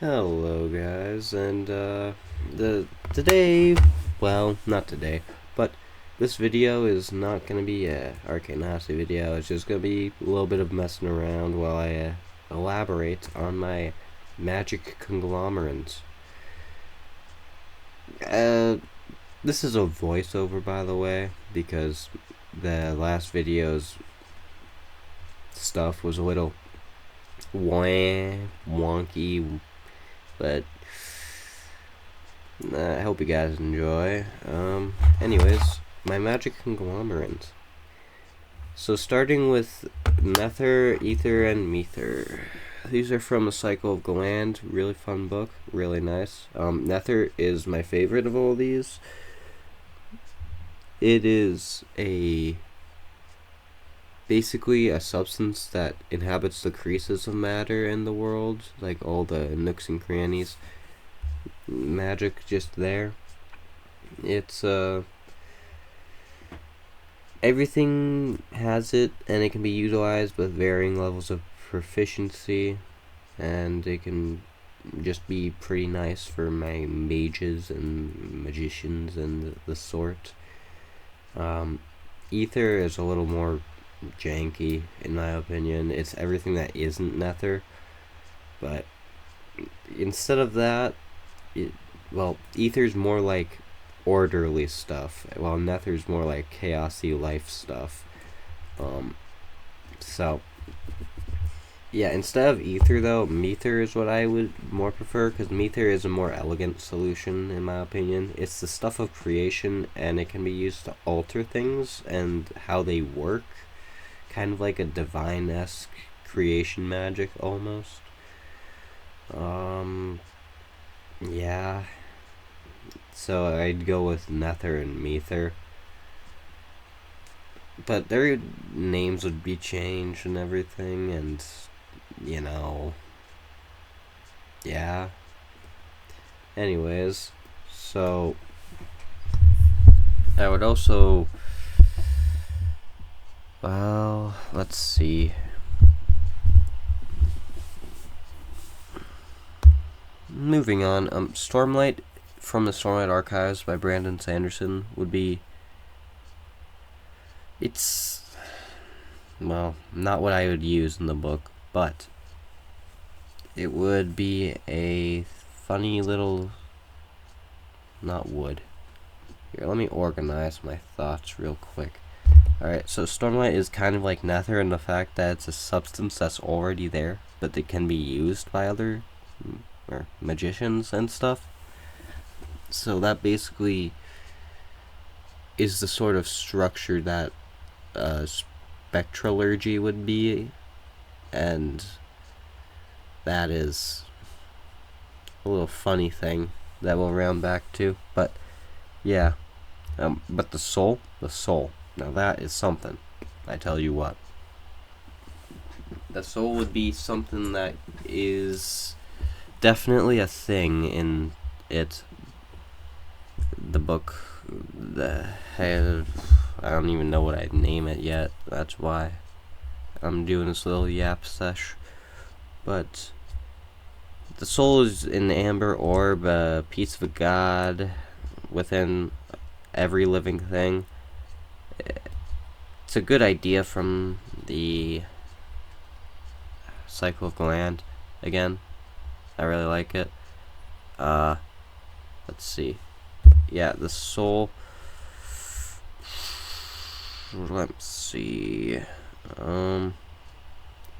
Hello guys, and today, well, not today, but this video is not gonna be a Arcane Honesty video. It's just gonna be a little bit of messing around while I elaborate on my magic conglomerate. This is a voiceover, by the way, because the last video's stuff was a little wonky, but I hope you guys enjoy. Anyways, my magic conglomerate. So starting with Nether, Ether, and Mether. These are from A Cycle of Galand. Really fun book. Really nice. Nether is my favorite of all these. It is basically a substance that inhabits the creases of matter in the world, like all the nooks and crannies. Magic just there. It's everything has it, and it can be utilized with varying levels of proficiency, and it can just be pretty nice for my mages and magicians and the sort. Ether is a little more janky in my opinion. It's everything that isn't Nether, but instead of that, Ether's more like orderly stuff, while Nether's more like chaosy life stuff. So yeah, instead of Ether though, Mether is what I would more prefer, because Mether is a more elegant solution in my opinion. It's the stuff of creation, and it can be used to alter things and how they work, kind of like a divine-esque creation magic almost. Yeah, so I'd go with Nether and Mether, but their names would be changed and everything, and yeah. Anyways, so I would also, well, let's see. Moving on, Stormlight from the Stormlight Archives by Brandon Sanderson would be, it's, well, not what I would use in the book, but it would be a funny little, not wood. Here, let me organize my thoughts real quick. Alright, so Stormlight is kind of like Nether in the fact that it's a substance that's already there, but it can be used by other or magicians and stuff. So that basically is the sort of structure that spectralurgy would be, and that is a little funny thing that we'll round back to. But yeah, but the soul, now that is something, I tell you what. The soul would be something that is definitely a thing in the book. I don't even know what I'd name it yet. That's why I'm doing this little yap sesh. But the soul is an amber orb, a piece of a god within every living thing. It's a good idea from the Cycle of Galand. Again, I really like it. Let's see. Yeah, the soul. Let's see.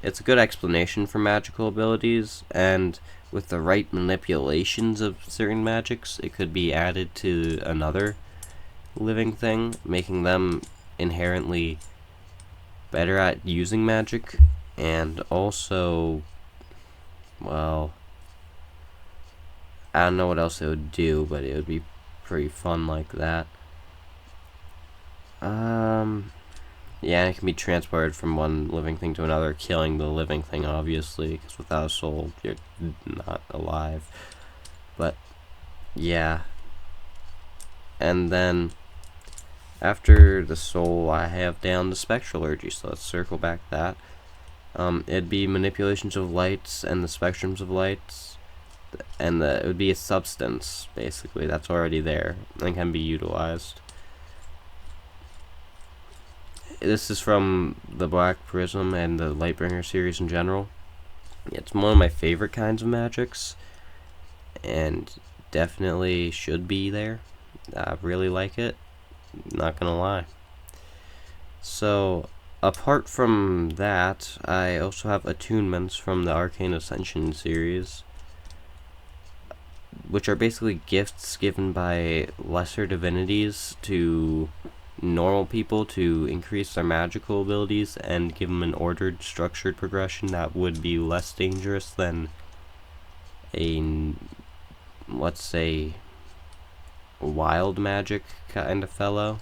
It's a good explanation for magical abilities, and with the right manipulations of certain magics, it could be added to another living thing, making them inherently better at using magic, and also, well, I don't know what else it would do, but it would be pretty fun like that. Yeah, it can be transported from one living thing to another, killing the living thing, obviously, because without a soul, you're not alive. But, yeah. And then, after the soul, I have down the spectralurgy, so let's circle back that. It'd be manipulations of lights and the spectrums of lights, and it would be a substance, basically, that's already there and can be utilized. This is from the Black Prism and the Lightbringer series in general. It's one of my favorite kinds of magics, and definitely should be there. I really like it, not gonna lie. So, apart from that, I also have attunements from the Arcane Ascension series, which are basically gifts given by lesser divinities to normal people to increase their magical abilities and give them an ordered, structured progression that would be less dangerous than a, let's say, wild magic kind of fellow.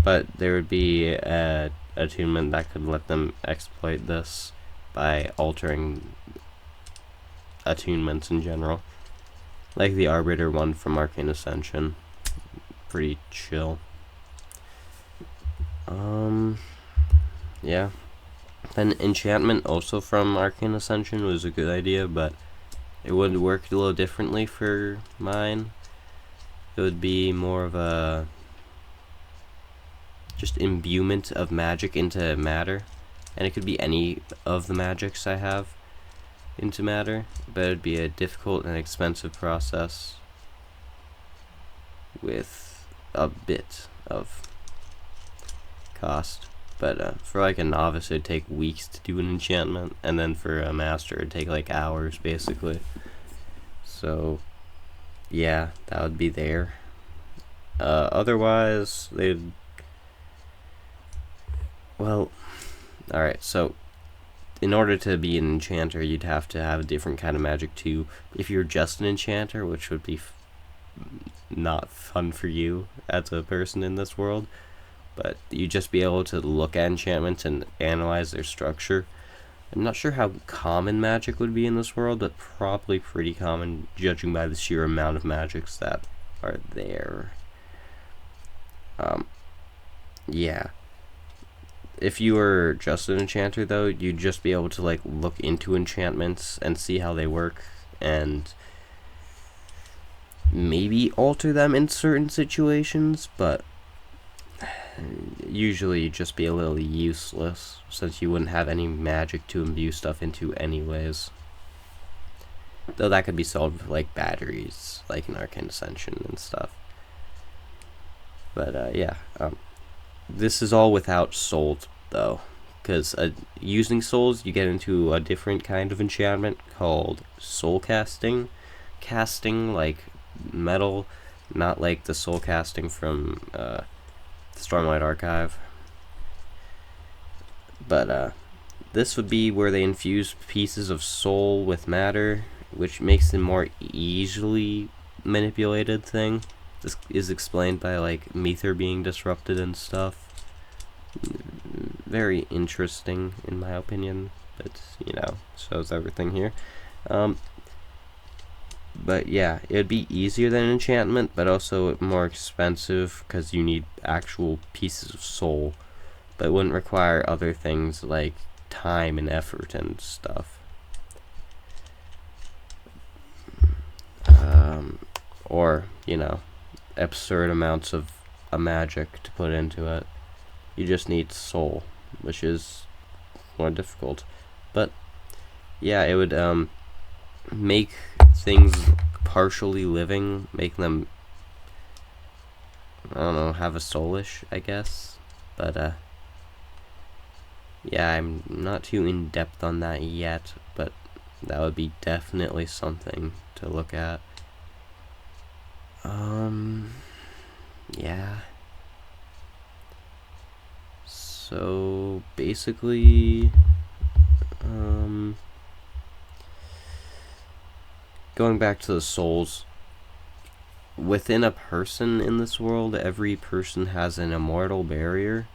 But there would be a attunement that could let them exploit this by altering attunements in general. Like the Arbiter one from Arcane Ascension. Pretty chill. Yeah. An enchantment also from Arcane Ascension was a good idea, but it would work a little differently for mine. It would be more of a just imbuement of magic into matter, and it could be any of the magics I have into matter, but it would be a difficult and expensive process with a bit of cost. But for like a novice, it'd take weeks to do an enchantment, and then for a master, it'd take like hours basically. So yeah, that would be there. Otherwise, they'd, well, alright, so in order to be an enchanter, you'd have to have a different kind of magic too. If you're just an enchanter, which would be not fun for you as a person in this world, but you'd just be able to look at enchantments and analyze their structure. I'm not sure how common magic would be in this world, but probably pretty common, judging by the sheer amount of magics that are there. Yeah. If you were just an enchanter, though, you'd just be able to like look into enchantments and see how they work, and maybe alter them in certain situations, but usually you'd just be a little useless, since you wouldn't have any magic to imbue stuff into anyways. Though that could be solved with like batteries, like in Arcane Ascension and stuff. But yeah, this is all without souls, though, because using souls, you get into a different kind of enchantment called soul casting. Casting like metal, not like the soul casting from the Stormlight Archive. But this would be where they infuse pieces of soul with matter, which makes them more easily manipulated thing. This is explained by like Mether being disrupted and stuff. Very interesting in my opinion, but you know, shows everything here. But yeah, it would be easier than enchantment, but also more expensive because you need actual pieces of soul, but it wouldn't require other things like time and effort and stuff. Or, you know, absurd amounts of a magic to put into it. You just need soul, which is more difficult. But yeah, it would make things partially living, make them, I don't know, have a soulish, I guess. But yeah, I'm not too in depth on that yet, but that would be definitely something to look at. Yeah. So basically, going back to the souls, within a person in this world, every person has an immortal barrier,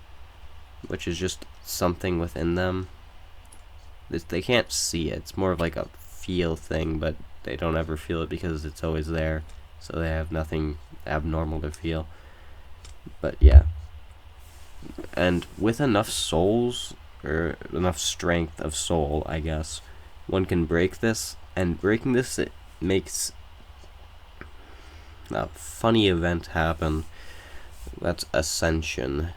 which is just something within them. They can't see it. It's more of like a feel thing, but they don't ever feel it because it's always there. So they have nothing abnormal to feel. But yeah. And with enough souls, or enough strength of soul, I guess, one can break this. And breaking this, it makes a funny event happen. That's ascension.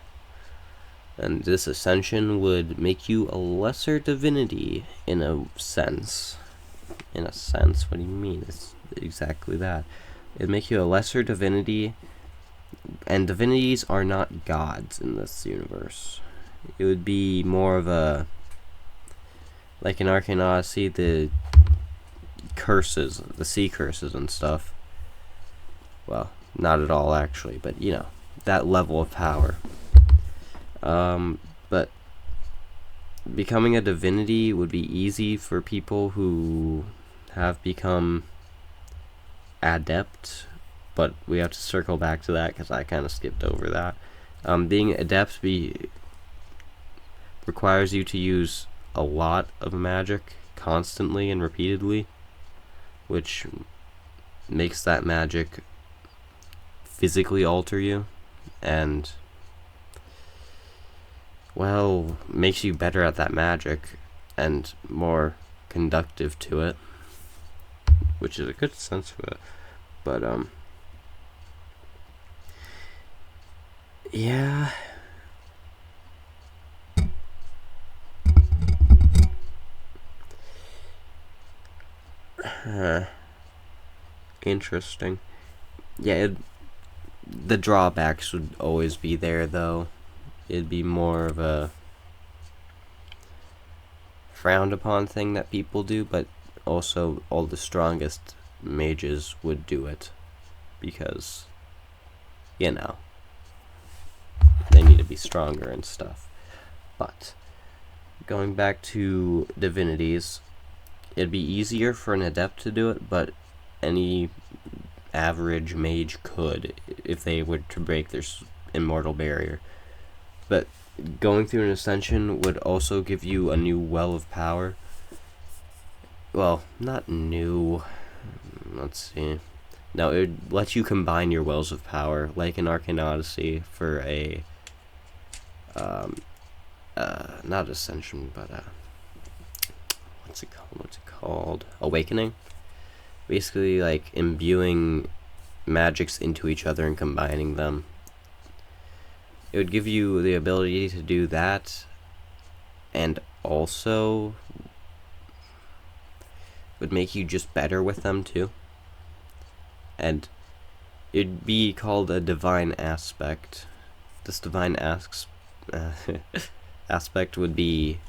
And this ascension would make you a lesser divinity in a sense. In a sense, what do you mean? It's exactly that. It'd make you a lesser divinity, and divinities are not gods in this universe. It would be more of a, like in Arcane Odyssey, the curses, the sea curses and stuff. Well, not at all actually, but you know, that level of power. But becoming a divinity would be easy for people who have become adept, but we have to circle back to that because I kind of skipped over that. Being adept requires you to use a lot of magic constantly and repeatedly, which makes that magic physically alter you, and well, makes you better at that magic and more conductive to it, which is a good sense of it. But yeah. Interesting. Yeah, the drawbacks would always be there, though. It'd be more of a frowned upon thing that people do, but also all the strongest mages would do it because, you know, they need to be stronger and stuff. But going back to divinities, it'd be easier for an adept to do it, but any average mage could if they were to break their immortal barrier. But going through an ascension would also give you a new well of power. Well, not new. Let's see. No, it would let you combine your wells of power, like in Arcane Odyssey, for a not ascension, but what's it called? Awakening. Basically, like imbuing magics into each other and combining them. It would give you the ability to do that, and also would make you just better with them too. And it'd be called a divine aspect. This divine aspect would be,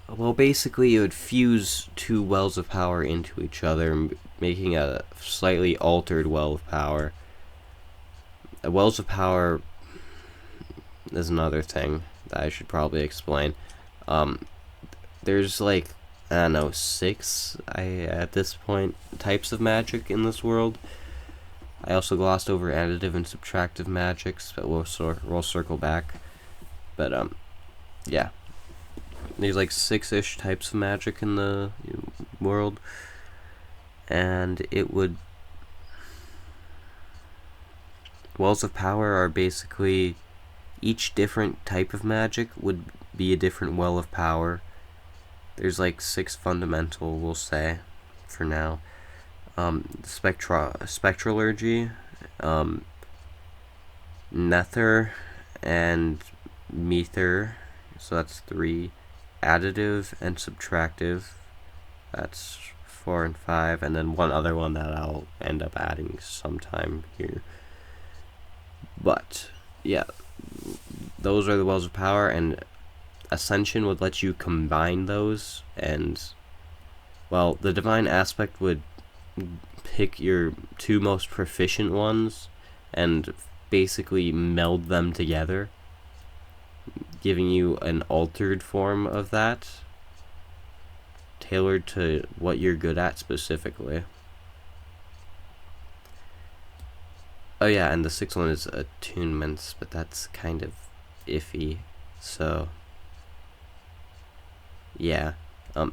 well, basically it would fuse two wells of power into each other, making a slightly altered well of power. Wells of power is another thing that I should probably explain. There's like, I don't know, 6 at this point types of magic in this world. I also glossed over additive and subtractive magics, but we'll circle back. But yeah, there's like 6-ish types of magic in the world, and it would, wells of power are basically, each different type of magic would be a different well of power. There's like 6 fundamental, we'll say, for now. Spectralurgy, nether, and mether, so that's 3. Additive and subtractive, that's 4 and 5, and then one other one that I'll end up adding sometime here. But yeah, those are the wells of power, and ascension would let you combine those, and well, the divine aspect would pick your 2 most proficient ones and basically meld them together, giving you an altered form of that, tailored to what you're good at specifically. Oh yeah, and the 6th one is attunements, but that's kind of iffy, so yeah.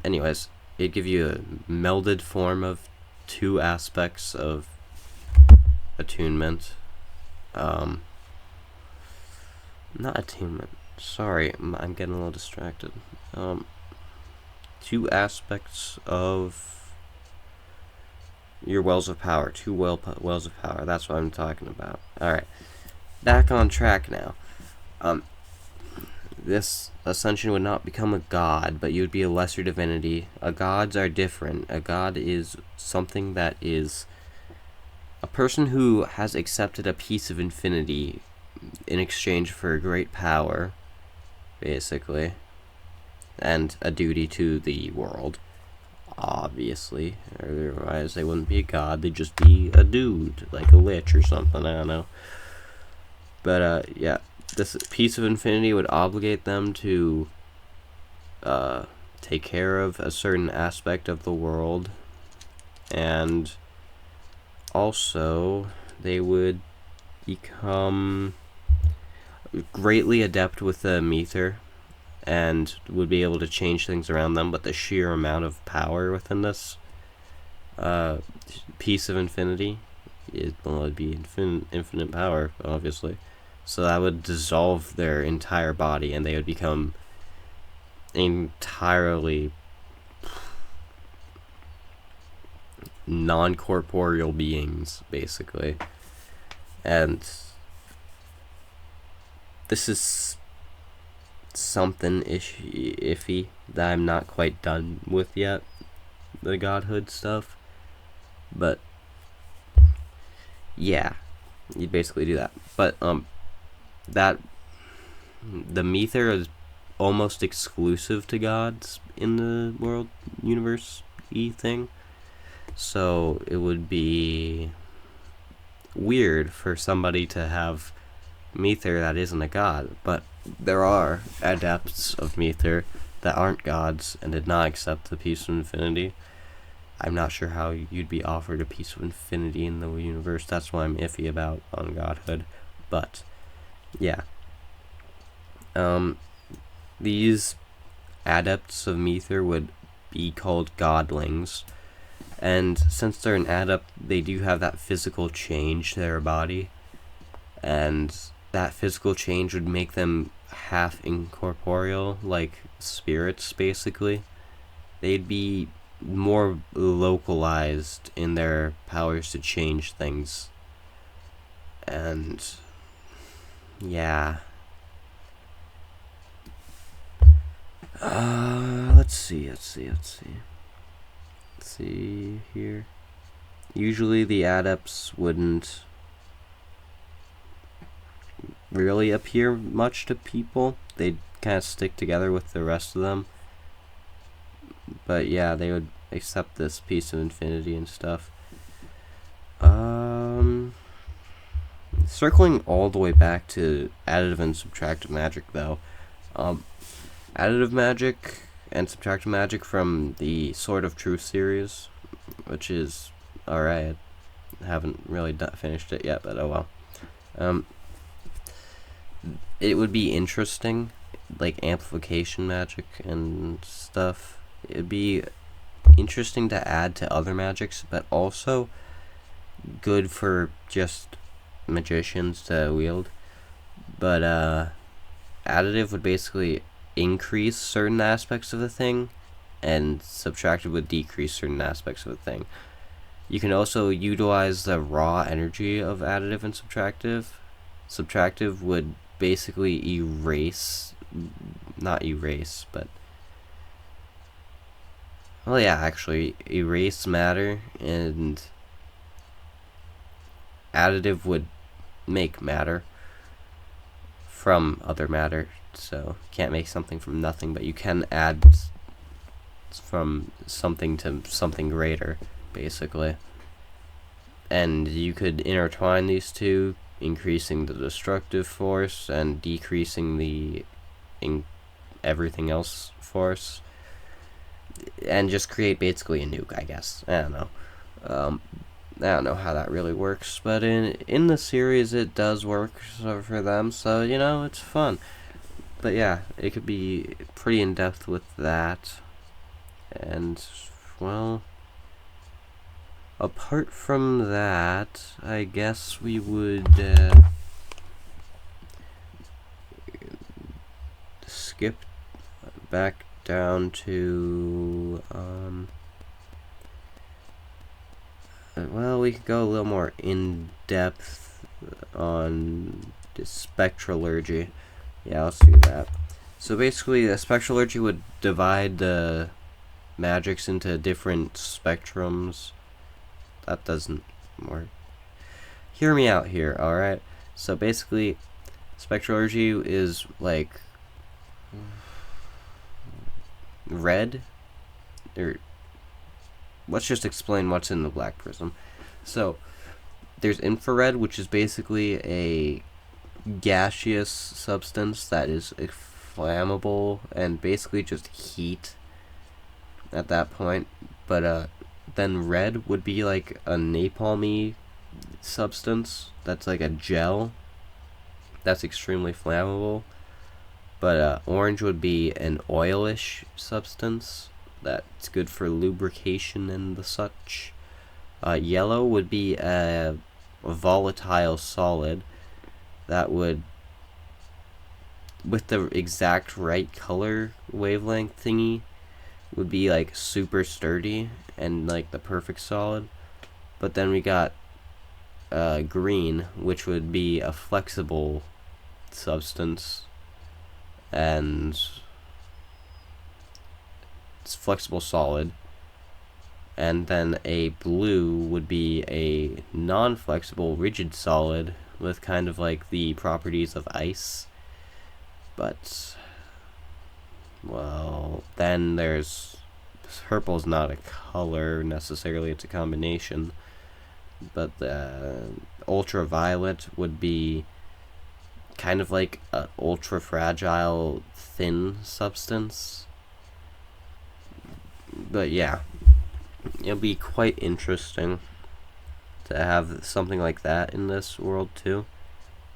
Anyways, it'd give you a melded form of 2 aspects of attunement. Not attunement. Sorry, I'm getting a little distracted. Two aspects of your wells of power. Two wells of power. That's what I'm talking about. Alright. Back on track now. This ascension would not become a god, but you would be a lesser divinity. Gods are different. A god is something that is a person who has accepted a piece of infinity in exchange for great power, basically, and a duty to the world, obviously. Otherwise, they wouldn't be a god. They'd just be a dude, like a lich or something. I don't know. But yeah. This piece of infinity would obligate them to take care of a certain aspect of the world, and also they would become greatly adept with the ether and would be able to change things around them, but the sheer amount of power within this piece of infinity, it'd be infinite power, obviously. So that would dissolve their entire body, and they would become entirely non-corporeal beings, basically. And this is something iffy that I'm not quite done with yet, the godhood stuff. But yeah, you'd basically do that. But that the Mether is almost exclusive to gods in the world universe-y thing, so it would be weird for somebody to have Mether that isn't a god. But there are adepts of Mether that aren't gods and did not accept the piece of infinity. I'm not sure how you'd be offered a piece of infinity in the universe. That's why I'm iffy about on godhood. But yeah. These adepts of Mether would be called godlings. And since they're an adept, they do have that physical change to their body. And that physical change would make them half incorporeal, like spirits, basically. They'd be more localized in their powers to change things. And yeah. Let's see here. Usually the adepts wouldn't really appear much to people. They'd kind of stick together with the rest of them. But yeah, they would accept this piece of infinity and stuff. Circling all the way back to additive and subtractive magic, though. Additive magic and subtractive magic from the Sword of Truth series, which is alright. I haven't really finished it yet, but oh well. It would be interesting, like amplification magic and stuff. It would be interesting to add to other magics, but also good for just magicians to wield. But additive would basically increase certain aspects of the thing, and subtractive would decrease certain aspects of the thing. You can also utilize the raw energy of additive and subtractive. Subtractive would basically not erase, but well, yeah, actually erase matter, and additive would make matter from other matter. So can't make something from nothing, but you can add from something to something greater, basically. And you could intertwine these two, increasing the destructive force and decreasing the everything else force, and just create basically a nuke, I guess. I don't know. I don't know how that really works, but in the series it does work for them, so you know, it's fun. But yeah, it could be pretty in depth with that. And well, apart from that, I guess we would skip back down to, well, we could go a little more in-depth on the spectralurgy. Yeah, let's do that. So basically, the spectralurgy would divide the magics into different spectrums. That doesn't work. Hear me out here, alright? So basically, spectralurgy is like red, or let's just explain what's in the black prism. So there's infrared, which is basically a gaseous substance that is flammable and basically just heat at that point. But then red would be like a napalmy substance that's like a gel that's extremely flammable. But orange would be an oilish substance that's good for lubrication and the such. Yellow would be a volatile solid that would, with the exact right color wavelength thingy, would be like super sturdy and like the perfect solid. But then we got green, which would be a flexible substance, and it's flexible solid. And then a blue would be a non-flexible rigid solid with kind of like the properties of ice. But, well, then there's purple's not a color necessarily, it's a combination. But the ultraviolet would be kind of like an ultra fragile thin substance. But yeah, it'll be quite interesting to have something like that in this world too.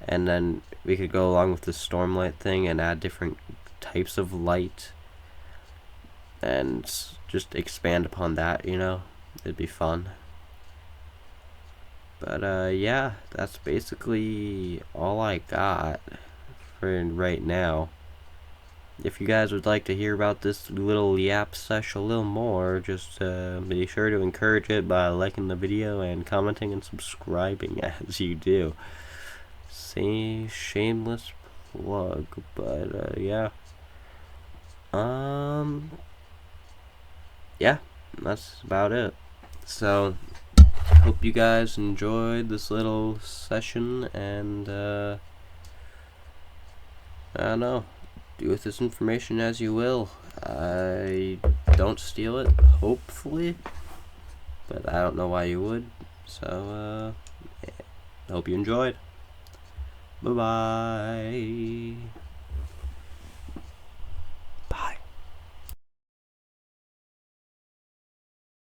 And then we could go along with the stormlight thing and add different types of light and just expand upon that, you know. It'd be fun. But yeah, that's basically all I got for right now. If you guys would like to hear about this little yap sesh a little more, just be sure to encourage it by liking the video and commenting and subscribing as you do. See, shameless plug, but yeah. Yeah, that's about it. So, hope you guys enjoyed this little session, and I don't know, do with this information as you will. I don't steal it, hopefully, but I don't know why you would. So, yeah, hope you enjoyed. Bye-bye.